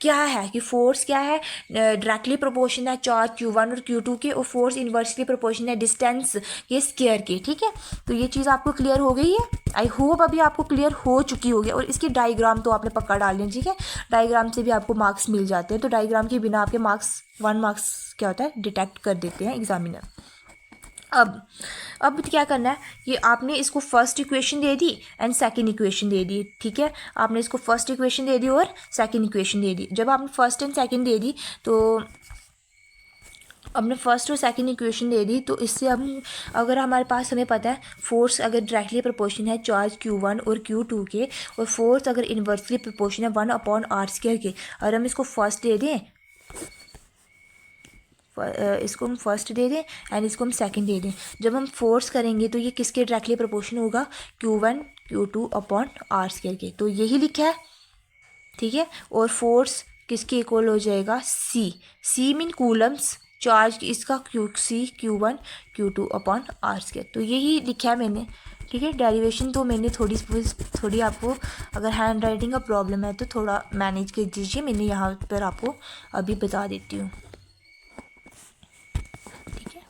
क्या है कि फोर्स क्या है, डायरेक्टली प्रोपोर्शन है चार्ज Q1 और Q2 के, और फोर्स इन्वर्सली प्रोपोर्शन है डिस्टेंस के स्क्वायर के, ठीक है। तो ये चीज़ आपको क्लियर हो गई है, आई होप अभी आपको क्लियर हो चुकी होगी। और इसकी डायग्राम तो आपने पक्का डाल लें, ठीक है, डायग्राम से भी आपको मार्क्स मिल जाते हैं। तो डायग्राम के बिना आपके 1 मार्क्स क्या होता है, डिटेक्ट कर देते हैं एग्जामिनर। अब क्या करना है, ये आपने इसको फर्स्ट इक्वेशन दे दी एंड सेकंड इक्वेशन दे दी, ठीक है। आपने इसको फर्स्ट इक्वेशन दे दी और सेकंड इक्वेशन दे दी। जब आपने फर्स्ट एंड सेकंड दे दी, तो हमने फर्स्ट और सेकंड इक्वेशन दे दी, तो इससे हम, अगर हमारे पास, हमें पता है फोर्स अगर डायरेक्टली प्रोपोर्शन है चार्ज Q1 और Q2 के, और फोर्स अगर इन्वर्सली प्रोपोर्शन है 1/r² के, और हम इसको फर्स्ट दे दें, इसको हम फर्स्ट दे दें एंड इसको हम सेकंड दे दें, जब हम फोर्स करेंगे तो ये किसके डायरेक्टली प्रोपोर्शन होगा, Q1 Q2/r² के। तो यही लिखा है, ठीक है। और फोर्स किसके इक्वल हो जाएगा, C मीन कूलम्स, चार्ज इसका Q1 Q2/r²। तो यही लिखा है मैंने, ठीक है। डेरिवेशन तो मैंने थोड़ी आपको, अगर हैंड राइटिंग का प्रॉब्लम है तो थोड़ा मैनेज कर दीजिए, मैंने यहाँ पर आपको अभी बता देती हूँ, ठीक है।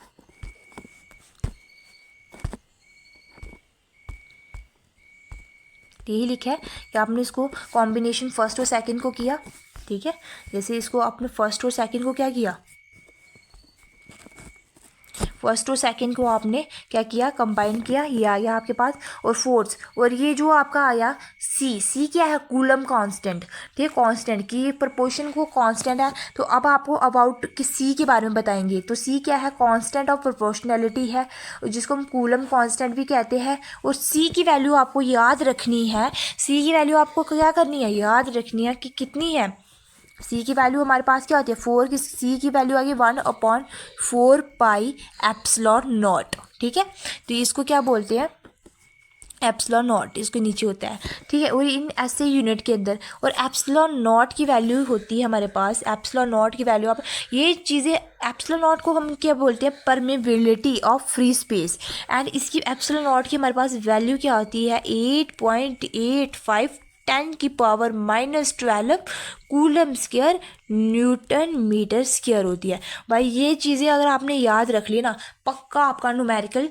यही लिखा है कि आपने इसको कॉम्बिनेशन फर्स्ट और सेकंड को किया, ठीक है। जैसे इसको आपने फर्स्ट और सेकंड को क्या किया, फर्स्ट और सेकंड को आपने क्या किया, कंबाइन किया, ये आ गया आपके पास। और फोर्स, और ये जो आपका आया सी क्या है, कूलम कांस्टेंट, ठीक है, कांस्टेंट की प्रोपोर्शन को कांस्टेंट है। तो अब आपको अबाउट कि सी के बारे में बताएंगे। तो सी क्या है, कांस्टेंट ऑफ प्रोपोर्शनैलिटी है, जिसको हम कूलम कांस्टेंट भी कहते हैं। और सी की वैल्यू आपको याद रखनी है, सी की वैल्यू आपको क्या करनी है, याद रखनी है कि कितनी है। सी की वैल्यू हमारे पास क्या होती है, 4 की, सी की वैल्यू आ गई 1/4 पाई एप्सिलॉन नॉट, ठीक है। तो इसको क्या बोलते हैं, एप्सिलॉन नॉट इसके नीचे होता है, ठीक है, और इन ऐसे यूनिट के अंदर, और एप्सिलॉन नॉट की वैल्यू होती है हमारे पास, एप्सिलॉन नॉट की वैल्यू आप ये चीज़ें, एप्सिलॉन नॉट को हम क्या बोलते हैं, permeability of free space, and इसकी एप्सिलॉन नॉट की हमारे पास वैल्यू क्या होती है 8.85 10⁻⁻12 coulomb square newton metre square होती है। भाई ये चीज़ें अगर आपने याद रख ली ना, पक्का आपका न्यूमेरिकल,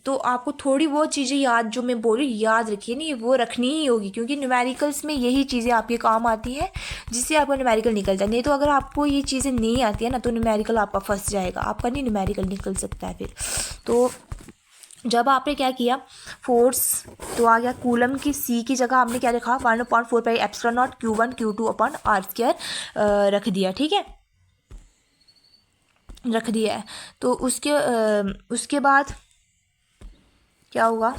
तो आपको थोड़ी बहुत चीज़ें याद जो मैं बोली याद रखिए, नहीं वो रखनी ही होगी, क्योंकि न्यूमेरिकल्स में यही चीज़ें आपके काम आती है जिससे आपका न्यूमेरिकल निकल जाए। नहीं तो अगर आपको ये चीज़ें नहीं आती है ना, तो न्यूमेरिकल आपका फंस जाएगा, आपका नहीं न्यूमेरिकल निकल सकता है फिर। तो जब आपने क्या किया, फोर्स तो आ गया, कूलम की सी की जगह आपने क्या रखा 1/4 epsilon naught Q1 Q2 upon r square रख दिया, ठीक है, रख दिया है। तो उसके बाद क्या होगा,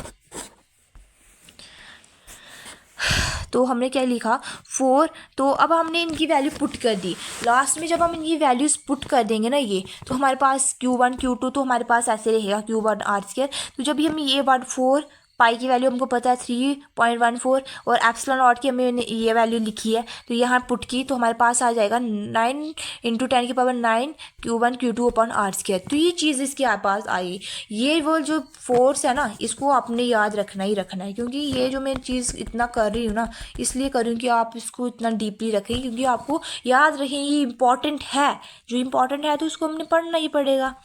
तो हमने क्या लिखा 4, तो अब हमने इनकी वैल्यू पुट कर दी। लास्ट में जब हम इनकी वैल्यूज़ पुट कर देंगे ना, ये तो हमारे पास Q1 Q2 तो हमारे पास ऐसे रहेगा Q1 आर स्क्वायर। तो जब भी हम ये 4 पाई की वैल्यू हमको पता है 3.14, और एप्सिलॉन नॉट की हमें ये वैल्यू लिखी है, तो यहाँ पुट की, तो हमारे पास आ जाएगा 9 × 10⁻9 Q1 Q2 upon r square. तो ये चीज़ इसके पास आई। ये वो जो फोर्स है ना, इसको आपने याद रखना ही रखना है, क्योंकि ये जो मैं चीज़ इतना कर रही हूँ ना, इसलिए कर रही हूँ कि आप इसको इतना डीपली रखें, क्योंकि आपको याद रखें ये इंपॉर्टेंट है, जो इंपॉर्टेंट है तो उसको हमने पढ़ना ही पड़ेगा।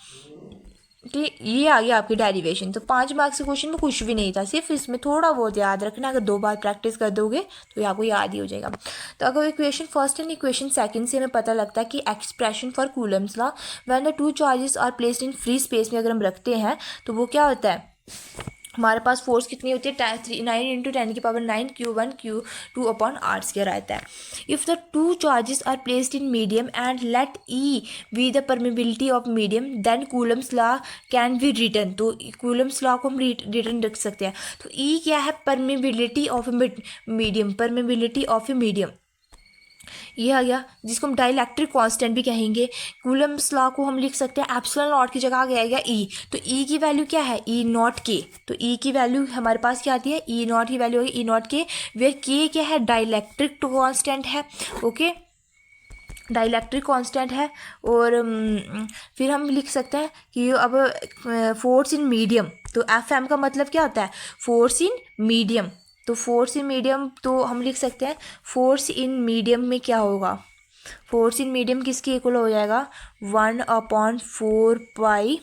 ठीक, ये आ गया आपकी डेरिवेशन। तो 5 मार्क्स के क्वेश्चन में कुछ भी नहीं था, सिर्फ इसमें थोड़ा बहुत याद रखना, अगर 2 बार प्रैक्टिस कर दोगे तो ये आपको याद ही हो जाएगा। तो अगर equation first and equation second से हमें पता लगता है कि expression for Coulomb's law when the 2 charges are placed in free space में अगर हम रखते हैं, तो वो क्या होता है, हमारे पास फोर्स कितनी होती है 9 × 10⁹ Q1 Q2 upon r square आता है। If the 2 charges are placed in medium and let e be the permeability of medium, then Coulomb's law can be written. तो कूलम्स लॉ को हम रिटन रख सकते हैं। तो ई क्या है, permeability of medium, permeability of a medium, ये आ गया, जिसको हम डाइलेक्ट्रिक कांस्टेंट भी कहेंगे। कूलम्स लॉ को हम लिख सकते हैं एप्सिलॉन नॉट की जगह आ गया ई, तो ई की वैल्यू क्या है ई नॉट के, तो ई की वैल्यू हमारे पास क्या आती है ई नॉट की वैल्यू होगी ई नॉट के, वेयर के क्या है डाइलेक्ट्रिक कांस्टेंट है, ओके, डाइलेक्ट्रिक कांस्टेंट है। और फिर हम लिख सकते हैं कि अब फोर्स इन मीडियम, तो एफ एम का मतलब क्या होता है फोर्स इन मीडियम, तो फोर्स इन मीडियम तो हम लिख सकते हैं फोर्स इन मीडियम में क्या होगा, फोर्स इन मीडियम किसके इक्वल हो जाएगा 1/4 पाई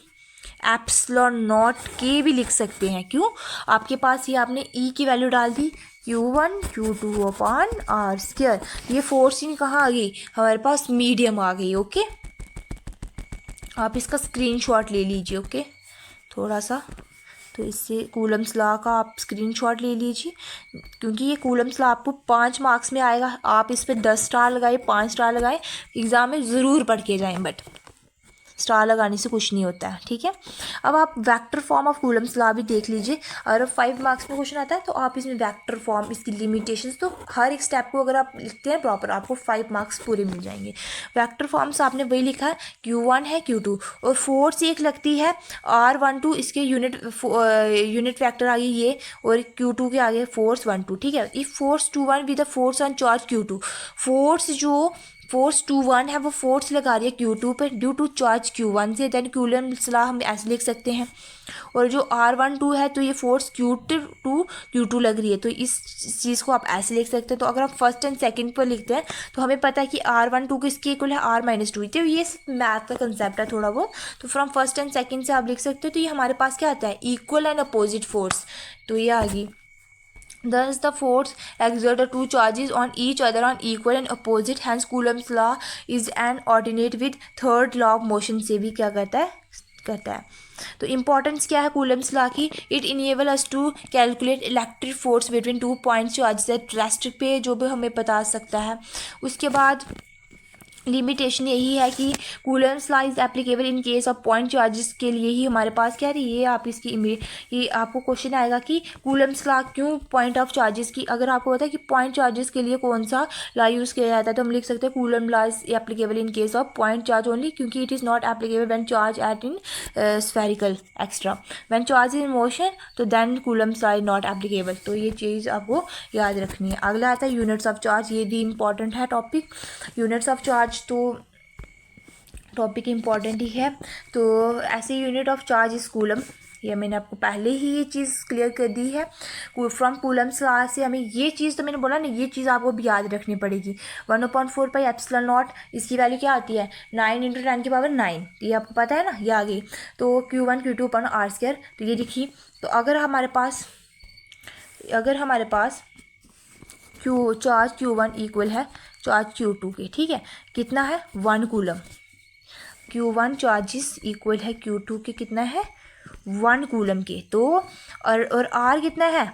एप्सिलॉन नॉट के भी लिख सकते हैं। क्यों, आपके पास ये आपने ई की वैल्यू डाल दी Q1 Q2 upon r square, ये फोर्स इन कहाँ आ गई हमारे पास मीडियम आ गई, ओके। आप इसका स्क्रीनशॉट ले लीजिए, ओके, थोड़ा सा, तो इससे कूलम्स लॉ का आप स्क्रीनशॉट ले लीजिए, क्योंकि ये कूलम्स लॉ आपको 5 मार्क्स में आएगा। आप इस पर 10 स्टार लगाए 5 स्टार लगाए, एग्ज़ाम में ज़रूर पढ़ के जाएं, बट स्टार लगाने से कुछ नहीं होता है, ठीक है। अब आप vector form of Coulomb's law भी देख लीजिए, अगर 5 मार्क्स में क्वेश्चन आता है तो आप इसमें वेक्टर फॉर्म, इसकी लिमिटेशंस, तो हर एक स्टेप को अगर आप लिखते हैं प्रॉपर आपको 5 मार्क्स पूरे मिल जाएंगे। वेक्टर फॉर्म्स आपने वही लिखा है Q1 है Q2, और फोर्स एक लगती है R12, इसके यूनिट वेक्टर आ गई ये, और Q2 के आगे फोर्स 1 2, ठीक है। If force 2 1 with the force on charge Q2, force जो फोर्स 2 1 है वो फोर्स लगा रही है Q2 पर ड्यू टू चार्ज Q1 से, देन कूलम्स लॉ हम ऐसे लिख सकते हैं। और जो R12 है तो ये फोर्स Q2 लग रही है, तो इस चीज़ को आप ऐसे लिख सकते हैं। तो अगर आप फर्स्ट एंड सेकंड पर लिखते हैं तो हमें पता है कि R12 किसके इक्वल है R-2, तो ये मैथ का कंसेप्ट है थोड़ा बहुत, तो फ्रॉम फर्स्ट एंड सेकंड से आप लिख सकते हो। तो ये हमारे पास क्या आता है इक्वल एंड अपोजिट फोर्स, तो ये आ गई। Thus the force exerted 2 charges on each other on equal and opposite, hence Coulomb's law is an ordinate with third law of motion से भी क्या करता है। तो इम्पोर्टेंस क्या है कूलम्स लॉ की, it enable us to calculate electric force between 2 point charges at rest पे, जो भी हमें बता सकता है। उसके बाद लिमिटेशन यही है कि Coulomb's law is applicable in case of point charges के लिए ही हमारे पास क्या है, ये आप इसकी ये आपको क्वेश्चन आएगा कि कूलम्स लॉ क्यों पॉइंट ऑफ चार्जेस की, अगर आपको पता है कि पॉइंट चार्जेस के लिए कौन सा लॉ यूज़ किया जाता है तो हम लिख सकते हैं Coulomb law is applicable in case of point charge only, क्योंकि it is not applicable when charge at in spherical extra, when charge in motion तो then Coulomb's law is not applicable. तो ये चीज़ आपको याद रखनी है। अगला आता है यूनिट्स ऑफ चार्ज, ये भी इंपॉर्टेंट है टॉपिक। यूनिट्स ऑफ चार्ज तो टॉपिक इम्पॉर्टेंट ही है। तो ऐसे यूनिट ऑफ चार्ज इस कूलम, ये मैंने आपको पहले ही ये चीज़ क्लियर कर दी है। फ्रॉम कूलम्स लॉ से हमें ये चीज़ तो मैंने बोला ना, ये चीज़ आपको भी याद रखनी पड़ेगी। 1/4 पाई एप्सिलॉन नॉट, इसकी वैल्यू क्या आती है 9 × 10⁹, ये आपको पता है ना, ये आ गई। तो Q1 Q2/r², तो ये लिखी। तो अगर हमारे पास चार्ज Q1 इक्वल है चार्ज Q2 के, ठीक है, कितना है 1 कूलम। Q1 चार्जेस इक्वल है Q2 के कितना है 1 कूलम के। तो और R कितना है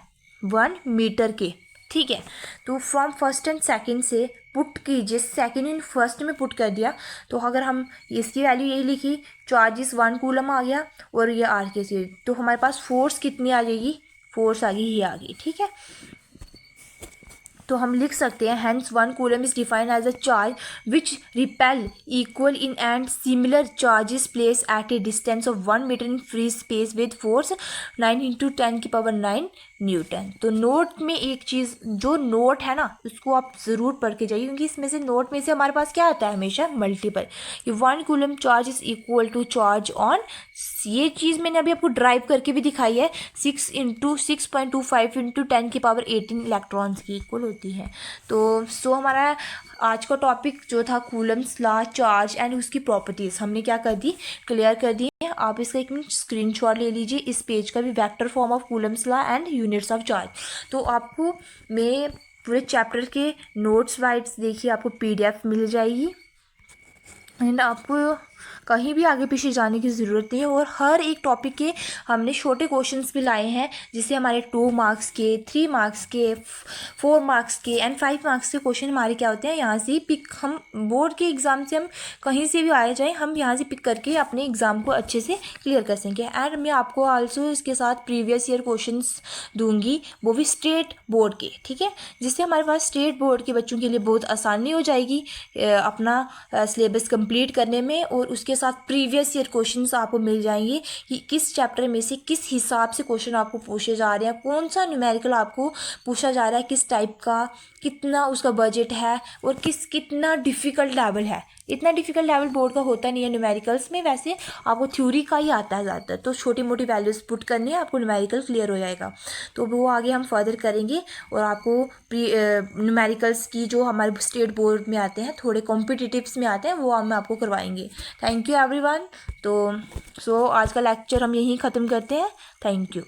1 मीटर के, ठीक है। तो फ्रॉम फर्स्ट एंड सेकंड से पुट कीजिए, सेकंड इन फर्स्ट में पुट कर दिया, तो अगर हम इसकी वैल्यू यही लिखी, चार्जेस 1 कूलम आ गया और ये R के से, तो हमारे पास फोर्स कितनी आ जाएगी, फोर्स आ गई, ये आ गई, ठीक है। तो हम लिख सकते हैं hence 1 coulomb is defined as a charge which repel equal in and similar charges place at a distance of 1 metre in free space with force 9 × 10⁹ newton. तो नोट में एक चीज़, जो नोट है ना उसको आप ज़रूर पढ़ के जाइए, क्योंकि इसमें से नोट में से हमारे पास क्या आता है हमेशा मल्टीपल। ये 1 coulomb charge is equal to charge on, ये चीज़ मैंने अभी आपको ड्राइव करके भी दिखाई है, 6 × 6.25 × 10⁻18 इलेक्ट्रॉन्स की इक्वल होती है। तो हमारा आज का टॉपिक जो था कूलम्स लॉ, चार्ज एंड उसकी प्रॉपर्टीज़, हमने क्या कर दी, क्लियर कर दी है। आप इसका एक मिनट स्क्रीनशॉट ले लीजिए, इस पेज का भी, vector form of Coulomb's law and units of charge. तो आपको मैं पूरे चैप्टर के नोट्स वाइड्स देखिए, आपको PDF मिल जाएगी एंड आपको कहीं भी आगे पीछे जाने की ज़रूरत नहीं है। और हर एक टॉपिक के हमने छोटे क्वेश्चंस भी लाए हैं, जिससे हमारे 2 मार्क्स के, 3 मार्क्स के, 4 मार्क्स के एंड 5 मार्क्स के क्वेश्चन हमारे क्या होते हैं, यहाँ से ही पिक, हम बोर्ड के एग्ज़ाम से हम कहीं से भी आए जाएँ, हम यहाँ से पिक करके अपने एग्ज़ाम को अच्छे से क्लियर कर सकेंगे। एंड मैं आपको आल्सो इसके साथ प्रीवियस ईयर क्वेश्चन दूँगी, वो भी स्टेट बोर्ड के, ठीक है, जिससे हमारे पास स्टेट बोर्ड के बच्चों के लिए बहुत आसानी हो जाएगी अपना सिलेबस कंप्लीट करने में। और उसके साथ प्रीवियस ईयर क्वेश्चंस आपको मिल जाएंगे कि किस चैप्टर में से किस हिसाब से क्वेश्चन आपको पूछे जा रहे हैं, कौन सा न्यूमेरिकल आपको पूछा जा रहा है, किस टाइप का, कितना उसका बजट है और कितना डिफ़िकल्ट लेवल है। इतना डिफ़िकल्ट लेवल बोर्ड का होता नहीं है न्यूमेरिकल्स में, वैसे आपको थ्योरी का ही आता है ज़्यादातर। तो छोटी मोटी वैल्यूज़ पुट करनी है, आपको न्यूमेरिकल क्लियर हो जाएगा। तो वो आगे हम फर्दर करेंगे और आपको न्यूमेरिकल्स की जो हमारे स्टेट बोर्ड में आते हैं, थोड़े कॉम्पिटिटिव्स में आते हैं, वो हम आपको करवाएंगे। Thank you everyone. तो आज का लेक्चर हम यहीं ख़त्म करते हैं। Thank you.